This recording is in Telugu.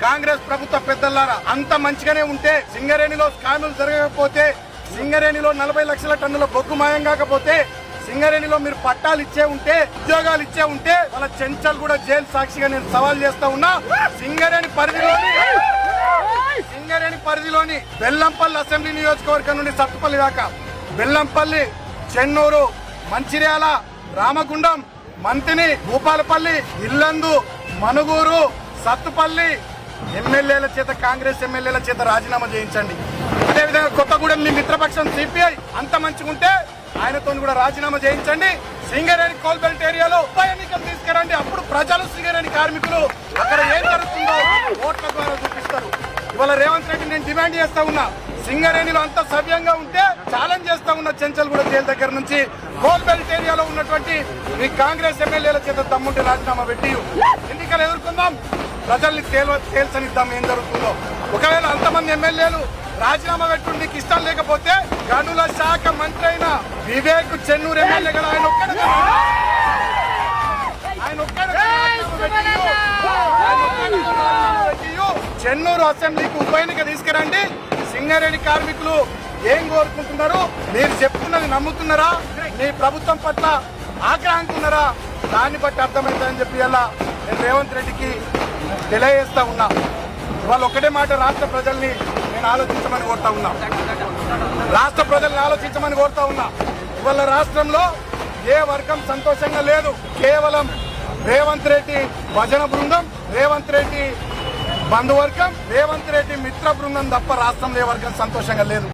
కాంగ్రెస్ ప్రభుత్వ పెద్దలారా అంత మంచిగానే ఉంటే, సింగరేణిలో స్కాములు జరగకపోతే, సింగరేణిలో 40 లక్షల టన్నుల బొగ్గు మాయం కాకపోతే, సింగరేణిలో మీరు పట్టాలు ఇచ్చే ఉంటే, ఉద్యోగాలు ఇచ్చే ఉంటే, వాళ్ళ చెంచల్ కూడా జైలు సాక్షిగా నేను సవాల్ చేస్తా ఉన్నా. సింగరేణి పరిధిలోని బెల్లంపల్లి అసెంబ్లీ నియోజకవర్గం నుండి సత్తుపల్లి దాకా, బెల్లంపల్లి, చెన్నూరు, మంచిర్యాల, రామగుండం, మంతిని, భూపాలపల్లి, ఇల్లందు, మనుగూరు, సత్తుపల్లి ఎమ్మెల్యేల చేత, కాంగ్రెస్ ఎమ్మెల్యేల చేత రాజీనామా చేయించండి. అదేవిధంగా కొత్తగూడెం మీ మిత్రపక్షం సిపిఐ అంత మంచిగుంటే ఆయనతో కూడా రాజీనామా చేయించండి. సింగరేణి కోల్బెల్ట్ ఏరియాలో ఉప ఎన్నికలు తీసుకురండి. అప్పుడు ప్రజలు, సింగరేణి కార్మికులు అక్కడ ఏం జరుగుతుందో ఓట్ల ద్వారా చూపిస్తారు. ఇవాళ రేవంత్ రెడ్డి నేను డిమాండ్ చేస్తా ఉన్నా, సింగరేణిలో అంత సవ్యంగా ఉంటే ఛాలెంజ్ చేస్తా ఉన్న చెంచల్గూడ జైలు దగ్గర నుంచి కోల్బెల్ట్ ఏరియాలో ఉన్నటువంటి మీ కాంగ్రెస్ ఎమ్మెల్యేల చేత దమ్ముంటే రాజీనామా పెట్టి ఎన్నికలు ఎదుర్కొందాం. ప్రజల్ని తేల్చనిద్దాం ఏం జరుగుతుందో. ఒకవేళ అంతమంది ఎమ్మెల్యేలు రాజీనామా పెట్టుకుని నీకు ఇష్టం లేకపోతే, గనుల శాఖ మంత్రి అయిన వివేక్ చెన్నూరు ఎమ్మెల్యే కదా, చెన్నూరు అసెంబ్లీకి ఉప ఎన్నిక తీసుకురండి. సింగరేణి కార్మికులు ఏం కోరుకుంటున్నారు, మీరు చెప్తున్నది నమ్ముతున్నారా, మీ ప్రభుత్వం పట్ల ఆగ్రహంకున్నారా, దాన్ని బట్టి అర్థమవుతుందని చెప్పి అలా నేను రేవంత్ రెడ్డికి తెలియజేస్తా ఉన్నా. వాళ్ళు ఒక్కటే మాట రాష్ట్ర ప్రజల్ని నేను ఆలోచించమని కోరుతా ఉన్నా. రాష్ట్ర ప్రజల్ని ఆలోచించమని కోరుతా ఉన్నా. ఇవాళ రాష్ట్రంలో ఏ వర్గం సంతోషంగా లేదు. కేవలం రేవంత్ రెడ్డి భజన బృందం, రేవంత్ రెడ్డి బంధువర్గం, రేవంత్ రెడ్డి మిత్ర బృందం తప్ప రాష్ట్రంలో ఏ వర్గం సంతోషంగా లేదు.